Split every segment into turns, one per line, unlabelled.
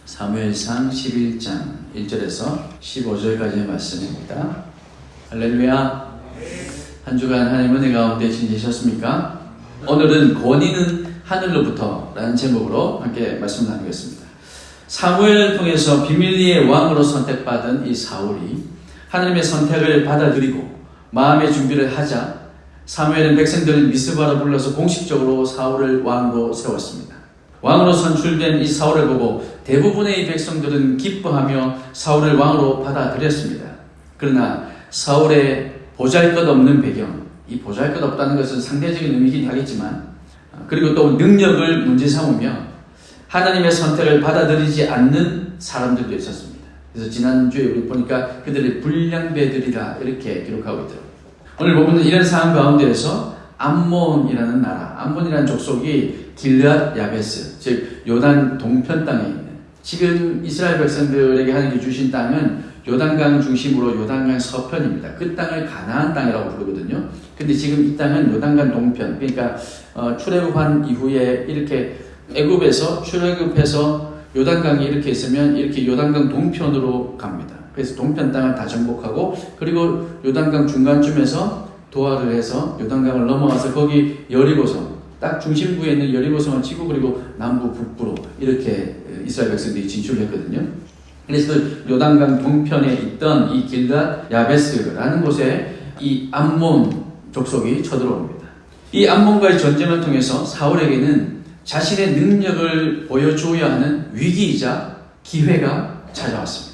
사무엘상 11장 1절에서 15절까지의 말씀입니다. 할렐루야. 한 주간 하나님 은혜 가운데 지내셨습니까? 오늘은 권위는 하늘로부터 라는 제목으로 함께 말씀 나누겠습니다. 사무엘을 통해서 비밀리의 왕으로 선택받은 이 사울이 하나님의 선택을 받아들이고 마음의 준비를 하자 사무엘은 백성들을 미스바로 불러서 공식적으로 사울을 왕으로 세웠습니다. 왕으로 선출된 이 사울을 보고 대부분의 백성들은 기뻐하며 사울을 왕으로 받아들였습니다. 그러나 사울의 보잘것없는 배경, 이 보잘것없다는 것은 상대적인 의미이긴 하겠지만, 그리고 또 능력을 문제 삼으며 하나님의 선택을 받아들이지 않는 사람들도 있었습니다. 그래서 지난주에 우리 보니까 그들의 불량배들이라 이렇게 기록하고 있더라고요. 오늘 보면 이런 상황 가운데에서 암몬이라는 나라, 암몬이라는 족속이 길르앗 야베스, 즉 요단 동편 땅에 있는, 지금 이스라엘 백성들에게 하나님께 주신 땅은 요단강 중심으로 요단강 서편입니다. 그 땅을 가나안 땅이라고 부르거든요. 근데 지금 이 땅은 요단강 동편, 그러니까 출애굽한 이후에 이렇게 애굽에서 출애굽해서 요단강이 이렇게 있으면 이렇게 요단강 동편으로 갑니다. 그래서 동편 땅을 다 정복하고, 그리고 요단강 중간쯤에서 도하를 해서 요단강을 넘어와서 거기 여리고성, 딱 중심부에 있는 여리고성을 치고, 그리고 남부 북부로 이렇게 이스라엘 백성들이 진출했거든요. 그래서 요단강 동편에 있던 이 길르앗 야베스라는 곳에 이 암몬 족속이 쳐들어옵니다. 이 암몬과의 전쟁을 통해서 사울에게는 자신의 능력을 보여줘야 하는 위기이자 기회가 찾아왔습니다.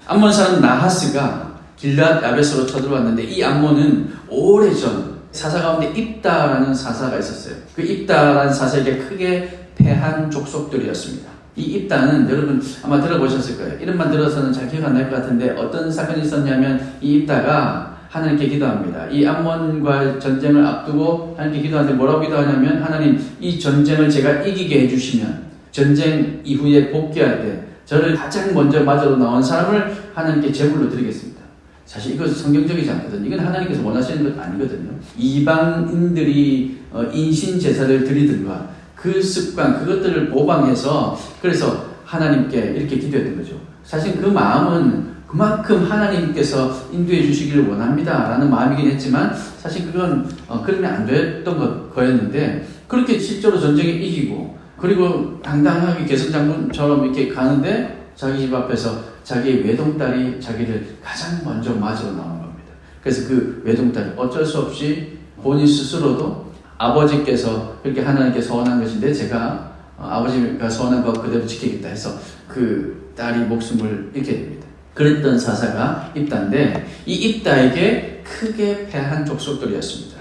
암몬 사람 나하스가 길르앗 야베스로 쳐들어왔는데, 이 암몬은 오래전 사사 가운데 입다라는 사사가 있었어요. 그 입다라는 사사에게 크게 패한 족속들이었습니다. 이 입다는 여러분 아마 들어보셨을 거예요. 이름만 들어서는 잘 기억 안 날 것 같은데, 어떤 사건이 있었냐면 이 입다가 하나님께 기도합니다. 이 암몬과 전쟁을 앞두고 하나님께 기도하는데 뭐라고 기도하냐면, 하나님, 이 전쟁을 제가 이기게 해주시면 전쟁 이후에 복귀할 때 저를 가장 먼저 맞으러 나온 사람을 하나님께 제물로 드리겠습니다. 사실 이것은 성경적이지 않거든요. 이건 하나님께서 원하시는 것 아니거든요. 이방인들이 인신 제사를 드리든가 그 습관, 그것들을 모방해서 그래서 하나님께 이렇게 기도했던 거죠. 사실 그 마음은 그만큼 하나님께서 인도해 주시기를 원합니다 라는 마음이긴 했지만, 사실 그건 그러면 안 됐던 거였는데, 그렇게 실제로 전쟁에 이기고 그리고 당당하게 개선장군처럼 이렇게 가는데 자기 집 앞에서 자기의 외동딸이 자기를 가장 먼저 맞으러 나온 겁니다. 그래서 그 외동딸이 어쩔 수 없이 본인 스스로도 아버지께서 그렇게 하나님께 서원한 것인데 제가 아버지가 서원한 것 그대로 지키겠다 해서 그 딸이 목숨을 잃게 됩니다. 그랬던 사사가 입다인데, 이 입다에게 크게 패한 족속들이었습니다.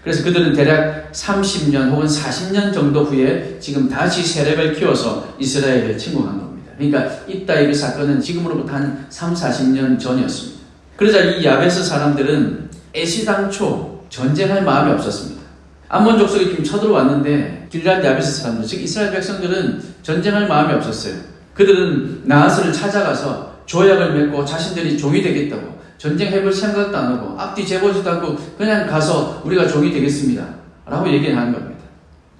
그래서 그들은 대략 30년 혹은 40년 정도 후에 지금 다시 세력을 키워서 이스라엘에 침공한 겁니다. 그러니까 입다의 그 사건은 지금으로부터 한 30-40년 전이었습니다. 그러자 이 야베스 사람들은 애시당초 전쟁할 마음이 없었습니다. 암몬 족속이 지금 쳐들어왔는데 길르앗 야베스 사람들, 즉 이스라엘 백성들은 전쟁할 마음이 없었어요. 그들은 나하스를 찾아가서 조약을 맺고 자신들이 종이 되겠다고, 전쟁해볼 생각도 안 하고 앞뒤 재보지도 않고 그냥 가서 우리가 종이 되겠습니다 라고 얘기하는 겁니다.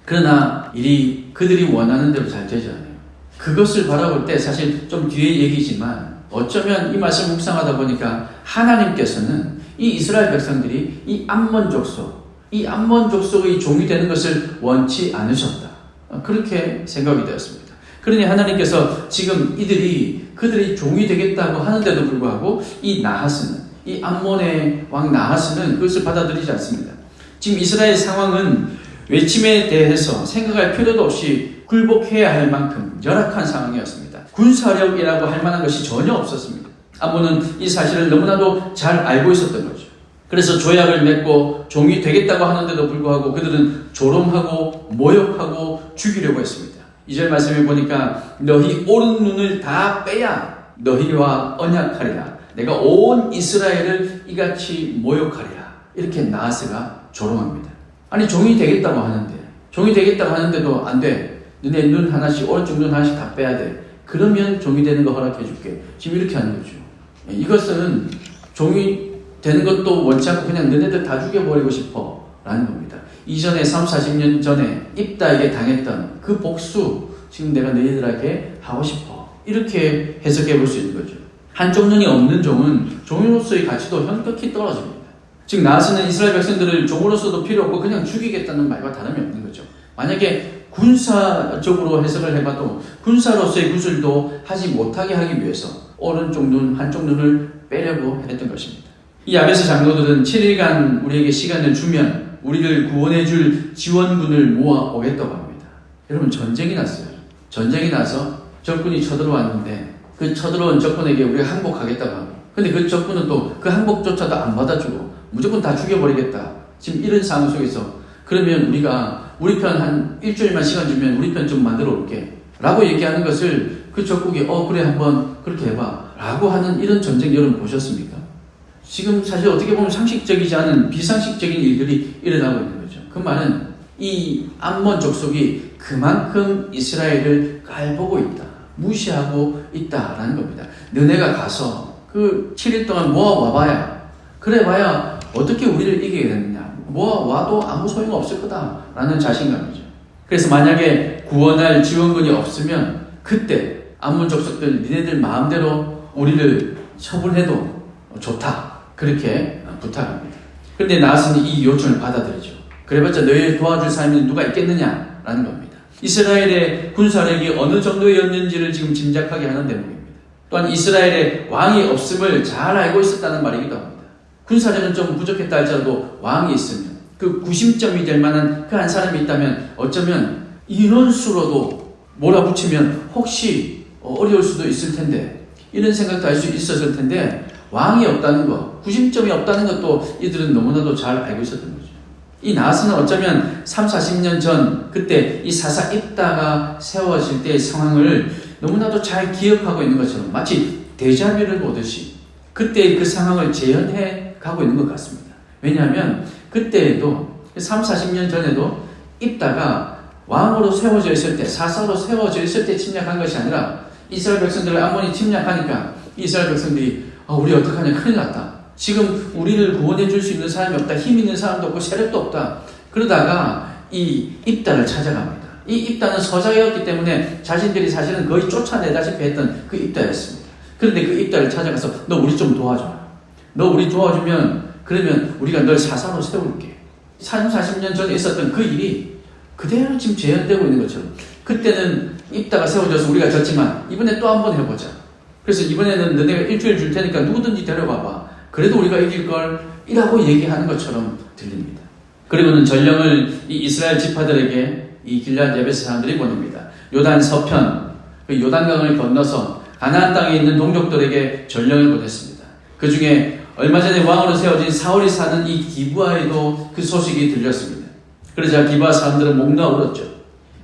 그러나 일이 그들이 원하는 대로 잘 되지 않아요. 그것을 바라볼 때 사실 좀 뒤의 얘기지만, 어쩌면 이 말씀 묵상하다 보니까 하나님께서는 이 이스라엘 백성들이 이 암몬 족속의 종이 되는 것을 원치 않으셨다, 그렇게 생각이 되었습니다. 그러니 하나님께서 지금 그들이 종이 되겠다고 하는데도 불구하고 이 암몬의 왕 나하스는 그것을 받아들이지 않습니다. 지금 이스라엘 상황은 외침에 대해서 생각할 필요도 없이 굴복해야 할 만큼 열악한 상황이었습니다. 군사력이라고 할 만한 것이 전혀 없었습니다. 암몬은 이 사실을 너무나도 잘 알고 있었던 거죠. 그래서 조약을 맺고 종이 되겠다고 하는데도 불구하고 그들은 조롱하고 모욕하고 죽이려고 했습니다. 2절 말씀에 보니까 너희 오른 눈을 다 빼야 너희와 언약하리라. 내가 온 이스라엘을 이같이 모욕하리라. 이렇게 나하스가 조롱합니다. 아니 종이 되겠다고 하는데도 안 돼. 너네 눈 하나씩, 오른쪽 눈 하나씩 다 빼야 돼. 그러면 종이 되는 거 허락해 줄게. 지금 이렇게 하는 거죠. 이것은 종이 되는 것도 원치 않고 그냥 너네들 다 죽여버리고 싶어 라는 겁니다. 이전에 3, 40년 전에 입다에게 당했던 그 복수 지금 내가 너희들에게 하고 싶어. 이렇게 해석해 볼 수 있는 거죠. 한쪽 눈이 없는 종은 종으로서의 가치도 현격히 떨어집니다. 즉 나아서는 이스라엘 백성들을 종으로서도 필요 없고 그냥 죽이겠다는 말과 다름이 없는 거죠. 만약에 군사적으로 해석을 해봐도 군사로서의 구슬도 하지 못하게 하기 위해서 오른쪽 눈, 한쪽 눈을 빼려고 했던 것입니다. 이 야베스 장로들은 7일간 우리에게 시간을 주면 우리를 구원해줄 지원군을 모아오겠다고 합니다. 여러분 전쟁이 났어요. 전쟁이 나서 적군이 쳐들어왔는데 그 쳐들어온 적군에게 우리가 항복하겠다고 합니다. 근데 그 적군은 또 그 항복조차도 안 받아주고 무조건 다 죽여버리겠다. 지금 이런 상황 속에서 그러면 우리가 우리 편 한 일주일만 시간 주면 우리 편 좀 만들어 올게 라고 얘기하는 것을 그 적국이 그래 한번 그렇게 해봐 라고 하는 이런 전쟁 여러분 보셨습니까? 지금 사실 어떻게 보면 상식적이지 않은 비상식적인 일들이 일어나고 있는 거죠. 그 말은 이 암몬 족속이 그만큼 이스라엘을 깔보고 있다. 무시하고 있다라는 겁니다. 너네가 가서 그 7일 동안 모아와봐야 그래봐야 어떻게 우리를 이기게 되느냐. 모아와도 아무 소용 없을 거다라는 자신감이죠. 그래서 만약에 구원할 지원군이 없으면 그때 암몬 족속들 니네들 마음대로 우리를 처분해도 좋다. 그렇게 부탁합니다. 그런데 나아스는 이 요청을 받아들이죠. 그래봤자 너희를 도와줄 사람이 누가 있겠느냐라는 겁니다. 이스라엘의 군사력이 어느 정도였는지를 지금 짐작하게 하는 대목입니다. 또한 이스라엘의 왕이 없음을 잘 알고 있었다는 말이기도 합니다. 군사력은 좀 부족했다 할지라도 왕이 있으면 그 구심점이 될 만한 그 한 사람이 있다면 어쩌면 인원수로도 몰아붙이면 혹시 어려울 수도 있을 텐데 이런 생각도 할 수 있었을 텐데 왕이 없다는 것, 구심점이 없다는 것도 이들은 너무나도 잘 알고 있었던 거죠. 이 나아스는 어쩌면 3, 40년 전 그때 이 사사 입다가 세워질 때의 상황을 너무나도 잘 기억하고 있는 것처럼 마치 데자뷰를 보듯이 그때의 그 상황을 재현해 가고 있는 것 같습니다. 왜냐하면 그때에도 3, 40년 전에도 입다가 왕으로 세워져 있을 때, 사사로 세워져 있을 때 침략한 것이 아니라 이스라엘 백성들을 암몬이 침략하니까 이스라엘 백성들이 우리 어떡하냐 큰일 났다. 지금 우리를 구원해 줄 수 있는 사람이 없다. 힘 있는 사람도 없고 세력도 없다. 그러다가 이 입다를 찾아갑니다. 이 입다는 서자였기 때문에 자신들이 사실은 거의 쫓아내다시피 했던 그 입다였습니다. 그런데 그 입다를 찾아가서 너 우리 좀 도와줘라. 너 우리 도와주면 그러면 우리가 널 사사로 세울게. 30, 40년 전에 있었던 그 일이 그대로 지금 재현되고 있는 것처럼 그때는 입다가 세워져서 우리가 졌지만 이번에 또 한번 해보자. 그래서 이번에는 너네가 일주일 줄 테니까 누구든지 데려가봐. 그래도 우리가 이길 걸 이라고 얘기하는 것처럼 들립니다. 그리고는 전령을 이 이스라엘 지파들에게 이 길앗 야베스 사람들이 보냅니다. 요단 서편, 그 요단강을 건너서 가나안 땅에 있는 동족들에게 전령을 보냈습니다. 그 중에 얼마 전에 왕으로 세워진 사울이 사는 이 기브아에도 그 소식이 들렸습니다. 그러자 기브아 사람들은 목 놓아 울었죠.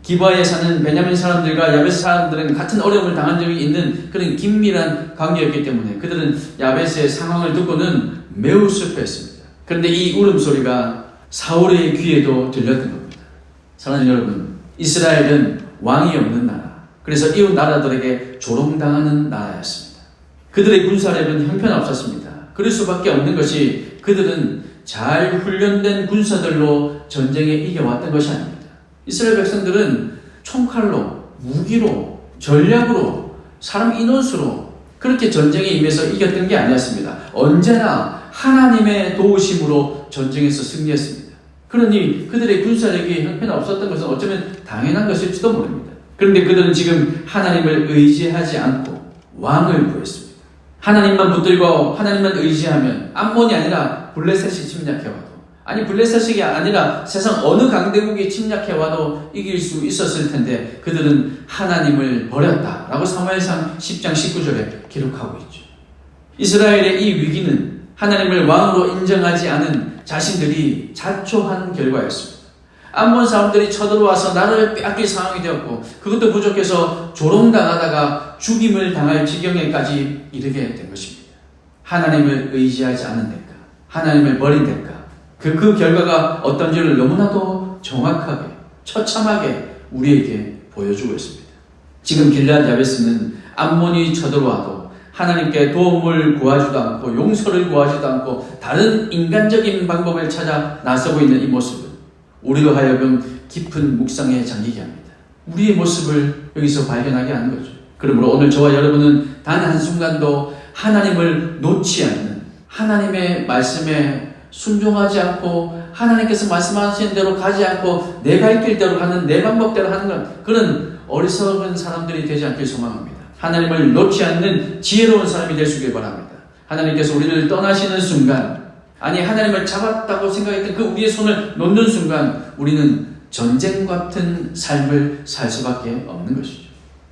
기브아에 사는 베냐민 사람들과 야베스 사람들은 같은 어려움을 당한 적이 있는 그런 긴밀한 관계였기 때문에 그들은 야베스의 상황을 듣고는 매우 슬퍼했습니다. 그런데 이 울음소리가 사울의 귀에도 들렸던 겁니다. 사랑하는 여러분, 이스라엘은 왕이 없는 나라, 그래서 이웃 나라들에게 조롱당하는 나라였습니다. 그들의 군사력은 형편없었습니다. 그럴 수밖에 없는 것이 그들은 잘 훈련된 군사들로 전쟁에 이겨왔던 것이 아닙니다. 이스라엘 백성들은 총칼로, 무기로, 전략으로, 사람 인원수로 그렇게 전쟁에 임해서 이겼던 게 아니었습니다. 언제나 하나님의 도우심으로 전쟁에서 승리했습니다. 그러니 그들의 군사력이 형편없었던 것은 어쩌면 당연한 것일지도 모릅니다. 그런데 그들은 지금 하나님을 의지하지 않고 왕을 구했습니다. 하나님만 붙들고 하나님만 의지하면 암몬이 아니라 블레셋이 침략해와도 아니 블레셋이 아니라 세상 어느 강대국이 침략해와도 이길 수 있었을 텐데 그들은 하나님을 버렸다라고 사무엘상 10장 19절에 기록하고 있죠. 이스라엘의 이 위기는 하나님을 왕으로 인정하지 않은 자신들이 자초한 결과였습니다. 암몬 사람들이 쳐들어와서 나라를 빼앗길 상황이 되었고 그것도 부족해서 조롱당하다가 죽임을 당할 지경에까지 이르게 된 것입니다. 하나님을 의지하지 않은 대가, 하나님을 버린 대가, 그 결과가 어떤지를 너무나도 정확하게 처참하게 우리에게 보여주고 있습니다. 지금 길앗 야베스는 암몬이 쳐들어와도 하나님께 도움을 구하지도 않고 용서를 구하지도 않고 다른 인간적인 방법을 찾아 나서고 있는 이 모습은 우리로 하여금 깊은 묵상에 잠기게 합니다. 우리의 모습을 여기서 발견하게 하는 거죠. 그러므로 오늘 저와 여러분은 단 한순간도 하나님을 놓지 않는, 하나님의 말씀에 순종하지 않고 하나님께서 말씀하신 대로 가지 않고 내 갈 길대로 가는, 내 방법대로 하는 것, 그런 어리석은 사람들이 되지 않길 소망합니다. 하나님을 놓지 않는 지혜로운 사람이 될 수 있길 바랍니다. 하나님께서 우리를 떠나시는 순간, 아니 하나님을 잡았다고 생각했던 그 우리의 손을 놓는 순간 우리는 전쟁 같은 삶을 살 수밖에 없는 것이죠.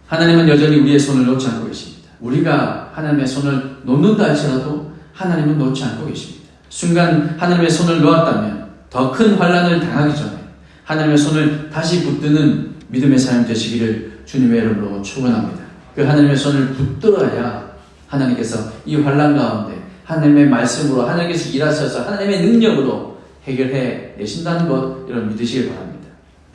하나님은 여전히 우리의 손을 놓지 않고 계십니다. 우리가 하나님의 손을 놓는다 할지라도 하나님은 놓지 않고 계십니다. 순간 하나님의 손을 놓았다면 더 큰 환난을 당하기 전에 하나님의 손을 다시 붙드는 믿음의 삶 되시기를 주님의 이름으로 축원합니다. 그 하나님의 손을 붙들어야 하나님께서 이 환난 가운데 하나님의 말씀으로, 하나님께서 일하셔서 하나님의 능력으로 해결해 내신다는 것, 여러분 믿으시길 바랍니다.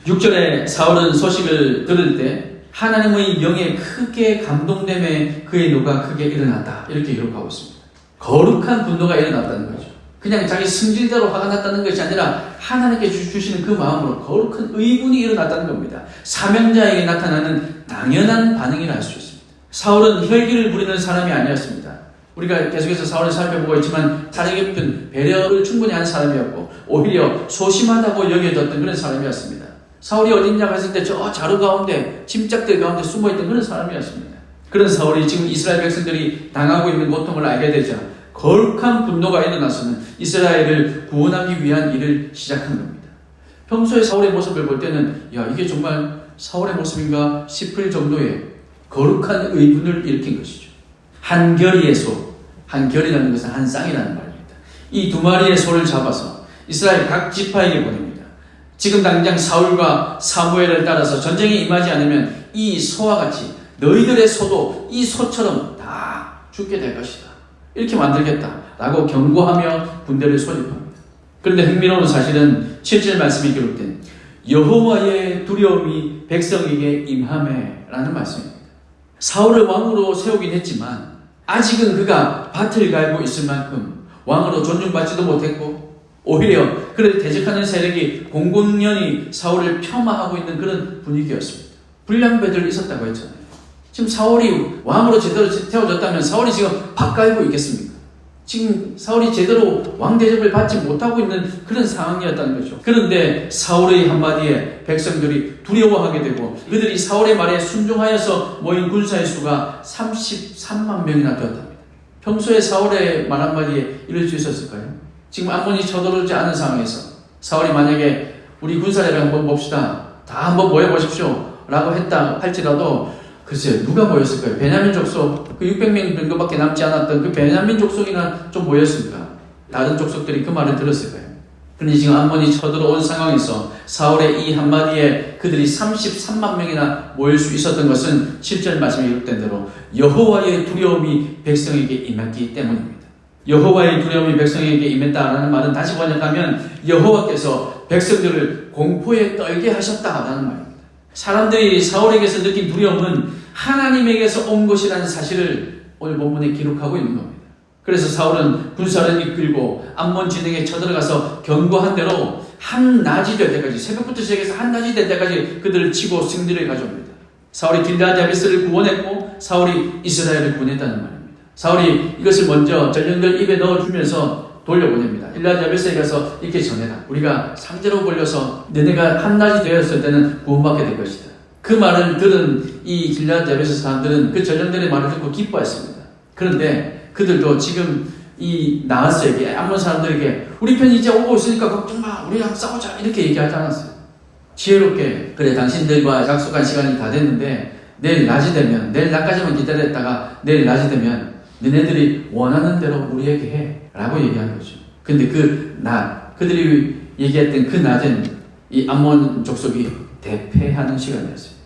6절에 사울은 소식을 들을 때 하나님의 영에 크게 감동됨에 그의 노가 크게 일어났다, 이렇게 기록하고 있습니다. 거룩한 분노가 일어났다는 거죠. 그냥 자기 승질대로 화가 났다는 것이 아니라 하나님께 주시는 그 마음으로 거룩한 의분이 일어났다는 겁니다. 사명자에게 나타나는 당연한 반응이라 할 수 있습니다. 사울은 혈기를 부리는 사람이 아니었습니다. 우리가 계속해서 사울을 살펴보고 있지만 사랑 깊은 배려를 충분히 한 사람이었고 오히려 소심하다고 여겨졌던 그런 사람이었습니다. 사울이 어딨냐고 했을 때 저 자루 가운데, 침짝들 가운데 숨어있던 그런 사람이었습니다. 그런 사울이 지금 이스라엘 백성들이 당하고 있는 고통을 알게 되자 거룩한 분노가 일어나서는 이스라엘을 구원하기 위한 일을 시작한 겁니다. 평소에 사울의 모습을 볼 때는 야, 이게 정말 사울의 모습인가 싶을 정도의 거룩한 의분을 일으킨 것이죠. 한 결의의 소, 한 결이라는 것은 한 쌍이라는 말입니다. 이 두 마리의 소를 잡아서 이스라엘 각 지파에게 보냅니다. 지금 당장 사울과 사무엘을 따라서 전쟁에 임하지 않으면 이 소와 같이 너희들의 소도 이 소처럼 다 죽게 될 것이다, 이렇게 만들겠다라고 경고하며 군대를 소집합니다. 그런데 흥미로운 사실은 7절 말씀이 기록된 여호와의 두려움이 백성에게 임하매라는 말씀입니다. 사울을 왕으로 세우긴 했지만 아직은 그가 밭을 갈고 있을 만큼 왕으로 존중받지도 못했고 오히려 그를 대적하는 세력이 공공연히 사울을 폄하하고 있는 그런 분위기였습니다. 불량배들 있었다고 했잖아요. 지금 사울이 왕으로 제대로 태워졌다면 사울이 지금 밭 갈고 있겠습니까? 지금 사울이 제대로 왕 대접을 받지 못하고 있는 그런 상황이었다는 거죠. 그런데 사울의 한마디에 백성들이 두려워하게 되고 그들이 사울의 말에 순종하여서 모인 군사의 수가 33만 명이나 되었답니다. 평소에 사울의 말 한마디에 이럴 수 있었을까요? 지금 암몬이 쳐들어오지 않은 상황에서 사울이 만약에 우리 군사를 한번 봅시다, 다 한번 모여보십시오 라고 했다 할지라도 글쎄요, 누가 모였을까요? 베냐민 족속, 그 600명 정도밖에 남지 않았던 그 베냐민 족속이나 좀 모였을까? 다른 족속들이 그 말을 들었을까요? 그런데 지금 암몬이 쳐들어온 상황에서 사울의 이 한마디에 그들이 33만 명이나 모일 수 있었던 것은 7절 말씀에 기록된 대로 여호와의 두려움이 백성에게 임했기 때문입니다. 여호와의 두려움이 백성에게 임했다라는 말은 다시 번역하면 여호와께서 백성들을 공포에 떨게 하셨다라는 말입니다. 사람들이 사울에게서 느낀 두려움은 하나님에게서 온 것이라는 사실을 오늘 본문에 기록하고 있는 겁니다. 그래서 사울은 군사를 이끌고 암몬 진영에 쳐들어가서 경고한 대로 한낮이 될 때까지, 새벽부터 시작해서 한낮이 될 때까지 그들을 치고 승리를 가져옵니다. 사울이 길르앗 야베스를 구원했고 사울이 이스라엘을 구원했다는 말입니다. 사울이 이것을 먼저 전령들 입에 넣어주면서 돌려보냅니다. 길르앗 야베스에 가서 이렇게 전해라. 우리가 상제로 벌려서 너네가 한낮이 되었을 때는 구원받게 될 것이다. 그 말을 들은 이 길르앗 야베스 사람들은 그 전령들의 말을 듣고 기뻐했습니다. 그런데 그들도 지금 이 나하스에게, 암몬 사람들에게 우리 편이 이제 오고 있으니까 걱정 마, 우리랑 싸우자, 이렇게 얘기하지 않았어요. 지혜롭게 그래, 당신들과 약속한 시간이 다 됐는데 내일 낮이 되면, 내일 낮까지만 기다렸다가 내일 낮이 되면 너네들이 원하는 대로 우리에게 해 라고 얘기한 거죠. 근데 그 낮, 그들이 얘기했던 그 낮은 이 암몬 족속이 대패하는 시간이었습니다.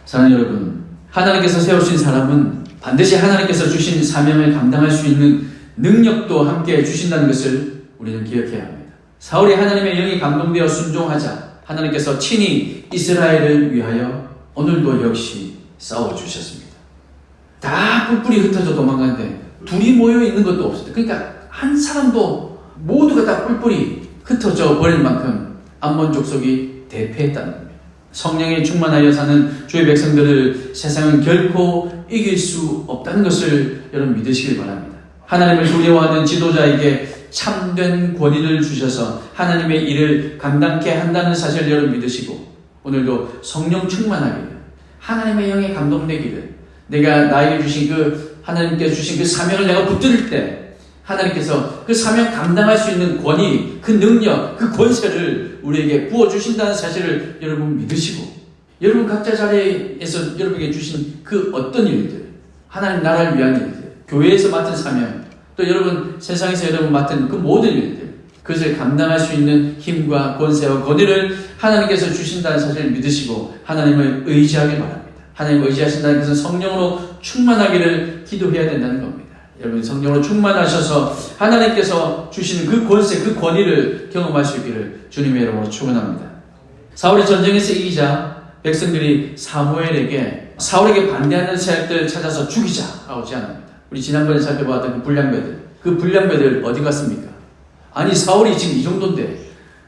사랑하는 여러분, 하나님께서 세우신 사람은 반드시 하나님께서 주신 사명을 감당할 수 있는 능력도 함께 주신다는 것을 우리는 기억해야 합니다. 사울이 하나님의 영이 감동되어 순종하자 하나님께서 친히 이스라엘을 위하여 오늘도 역시 싸워주셨습니다. 다 뿔뿔이 흩어져 도망가는데 둘이 모여 있는 것도 없었어요. 그러니까 한 사람도 모두가 다 뿔뿔이 흩어져 버릴 만큼 암몬 족속이 대패했다는 겁니다. 성령에 충만하여 사는 주의 백성들을 세상은 결코 이길 수 없다는 것을 여러분 믿으시길 바랍니다. 하나님을 두려워하는 지도자에게 참된 권위를 주셔서 하나님의 일을 감당케 한다는 사실을 여러분 믿으시고, 오늘도 성령 충만하기를, 하나님의 영에 감동되기를, 내가 나에게 주신 하나님께서 주신 그 사명을 내가 붙들 때 하나님께서 그 사명 감당할 수 있는 권위, 그 능력, 그 권세를 우리에게 부어주신다는 사실을 여러분 믿으시고, 여러분 각자 자리에서 여러분에게 주신 그 어떤 일들, 하나님 나라를 위한 일들, 교회에서 맡은 사명, 또 여러분 세상에서 여러분 맡은 그 모든 일들, 그것을 감당할 수 있는 힘과 권세와 권위를 하나님께서 주신다는 사실을 믿으시고 하나님을 의지하길 바랍니다. 하나님을 의지하신다는 것은 성령으로 충만하기를 기도해야 된다는 겁니다. 여러분 성령으로 충만하셔서 하나님께서 주시는 그 권세, 그 권위를 경험할 수 있기를 주님의 이름으로 축원합니다. 사울이 전쟁에서 이기자 백성들이 사울에게 반대하는 세력들을 찾아서 죽이자라고 제안합니다. 우리 지난번에 살펴봤던 그 불량배들 어디 갔습니까? 아니 사울이 지금 이 정도인데,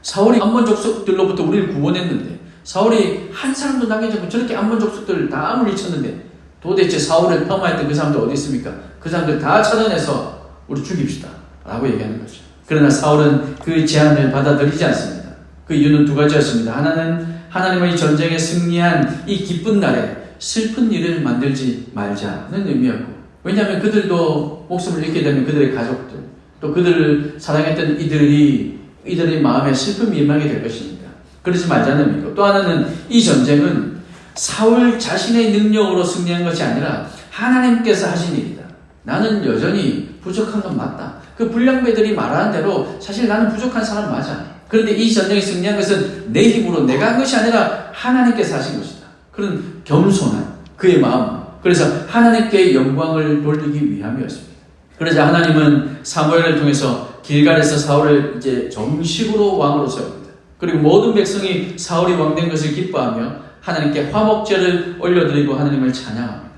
사울이 암몬 족속들로부터 우리를 구원했는데, 사울이 한 사람도 남기지 않고 저렇게 암몬 족속들을 다 물리쳤는데, 도대체 사울을 폄하했던 그 사람들 어디 있습니까? 그 사람들 다 찾아내서 우리 죽입시다 라고 얘기하는 거죠. 그러나 사울은 그 제안을 받아들이지 않습니다. 그 이유는 두 가지였습니다. 하나는 하나님의 전쟁에 승리한 이 기쁜 날에 슬픈 일을 만들지 말자는 의미였고, 왜냐하면 그들도 목숨을 잃게 되면 그들의 가족들, 또 그들을 사랑했던 이들의 마음에 슬픔이 임하게 될 것입니다. 그러지 말자는 의미고, 또 하나는 이 전쟁은 사울 자신의 능력으로 승리한 것이 아니라 하나님께서 하신 일이다. 나는 여전히 부족한 건 맞다. 그 불량배들이 말하는 대로 사실 나는 부족한 사람 맞아. 그런데 이 전쟁에 승리한 것은 내 힘으로 내가 한 것이 아니라 하나님께서 하신 것이다. 그런 겸손한 그의 마음, 그래서 하나님께 영광을 돌리기 위함이었습니다. 그러자 하나님은 사무엘을 통해서 길갈에서 사울을 이제 정식으로 왕으로 세웁니다. 그리고 모든 백성이 사울이 왕된 것을 기뻐하며 하나님께 화목제를 올려드리고 하나님을 찬양합니다.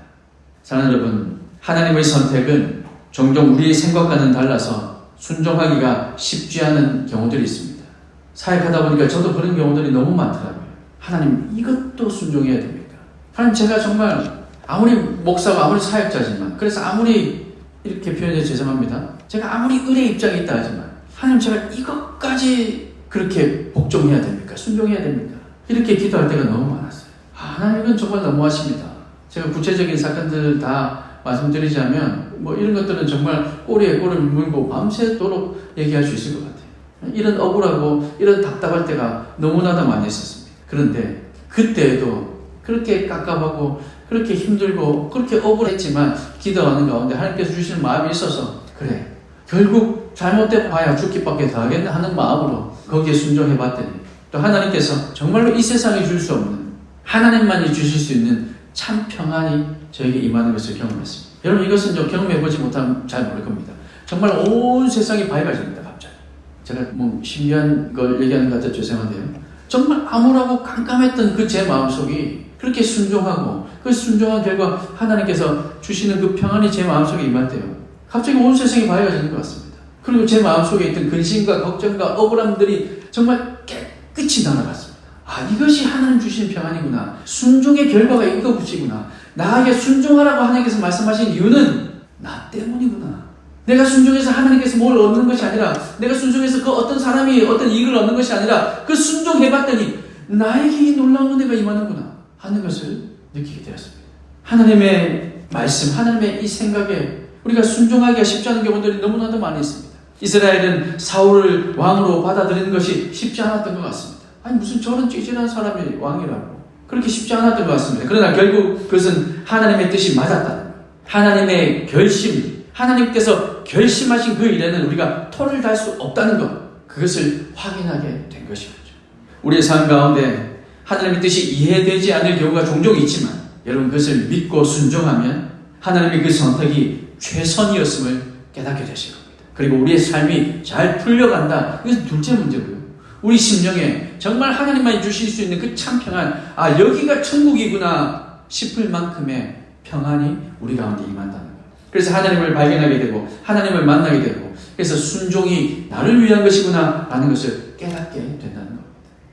사랑하는 여러분, 하나님의 선택은 종종 우리의 생각과는 달라서 순종하기가 쉽지 않은 경우들이 있습니다. 사역하다 보니까 저도 그런 경우들이 너무 많더라고요. 하나님 이것도 순종해야 됩니까? 하나님 제가 정말 아무리 목사고 아무리 사역자지만, 그래서 아무리 이렇게 표현해 죄송합니다. 제가 아무리 은혜 입장에 있다 하지만 하나님 제가 이것까지 그렇게 복종해야 됩니까? 순종해야 됩니까? 이렇게 기도할 때가 너무 많았어요. 하나님은 정말 너무하십니다. 제가 구체적인 사건들 다 말씀드리자면 이런 것들은 정말 꼬리에 꼬리를 물고 밤새도록 얘기할 수 있을 것 같아요. 이런 억울하고 이런 답답할 때가 너무나도 많이 있었습니다. 그런데 그때에도 그렇게 깝깝하고 그렇게 힘들고 그렇게 억울했지만 기도하는 가운데 하나님께서 주시는 마음이 있어서, 그래 결국 잘못돼 봐야 죽기밖에 더 하겠나 하는 마음으로 거기에 순종해 봤더니 또 하나님께서 정말로 이 세상에 줄 수 없는, 하나님만이 주실 수 있는 참 평안이 저에게 임하는 것을 경험했습니다. 여러분 이것은 경험해보지 못하면 잘 모를 겁니다. 정말 온 세상이 밝아집니다. 갑자기 제가 신기한 걸 얘기하는 것 같아 죄송한데요, 정말 암울하고 깜깜했던 그 제 마음속이 그렇게 순종하고 그 순종한 결과 하나님께서 주시는 그 평안이 제 마음속에 임할 때요, 갑자기 온 세상이 밝아지는 것 같습니다. 그리고 제 마음속에 있던 근심과 걱정과 억울함들이 정말 깨끗이 날아갔습니다. 이것이 하나님 주신 평안이구나. 순종의 결과가 이거구나. 나에게 순종하라고 하나님께서 말씀하신 이유는 나 때문이구나. 내가 순종해서 하나님께서 뭘 얻는 것이 아니라, 내가 순종해서 그 어떤 사람이 어떤 이익을 얻는 것이 아니라, 그 순종해봤더니 나에게 이 놀라운 은혜가 임하는구나 하는 것을 느끼게 되었습니다. 하나님의 말씀, 하나님의 이 생각에 우리가 순종하기가 쉽지 않은 경우들이 너무나도 많이 있습니다. 이스라엘은 사울을 왕으로 받아들이는 것이 쉽지 않았던 것 같습니다. 무슨 저런 찌질한 사람이 왕이라고, 그렇게 쉽지 않았던 것 같습니다. 그러나 결국 그것은 하나님의 뜻이 맞았다는 거예요. 하나님의 결심, 하나님께서 결심하신 그 일에는 우리가 토를 달 수 없다는 것, 그것을 확인하게 된 것이었죠. 우리의 삶 가운데 하나님의 뜻이 이해되지 않을 경우가 종종 있지만, 여러분 그것을 믿고 순종하면 하나님의 그 선택이 최선이었음을 깨닫게 되실 겁니다. 그리고 우리의 삶이 잘 풀려간다, 이것은 둘째 문제고요. 우리 심령에 정말 하나님만이 주실 수 있는 그 참 평안, 여기가 천국이구나 싶을 만큼의 평안이 우리 가운데 임한다는 거예요. 그래서 하나님을 발견하게 되고 하나님을 만나게 되고, 그래서 순종이 나를 위한 것이구나 라는 것을 깨닫게 된다는 겁니다.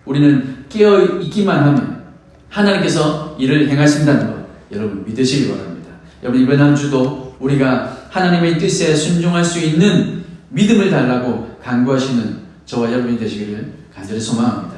우리는 깨어 있기만 하면 하나님께서 일을 행하신다는 것 여러분 믿으시기 바랍니다. 여러분 이번 한 주도 우리가 하나님의 뜻에 순종할 수 있는 믿음을 달라고 간구하시는 저와 여러분이 되시기를 간절히 소망합니다.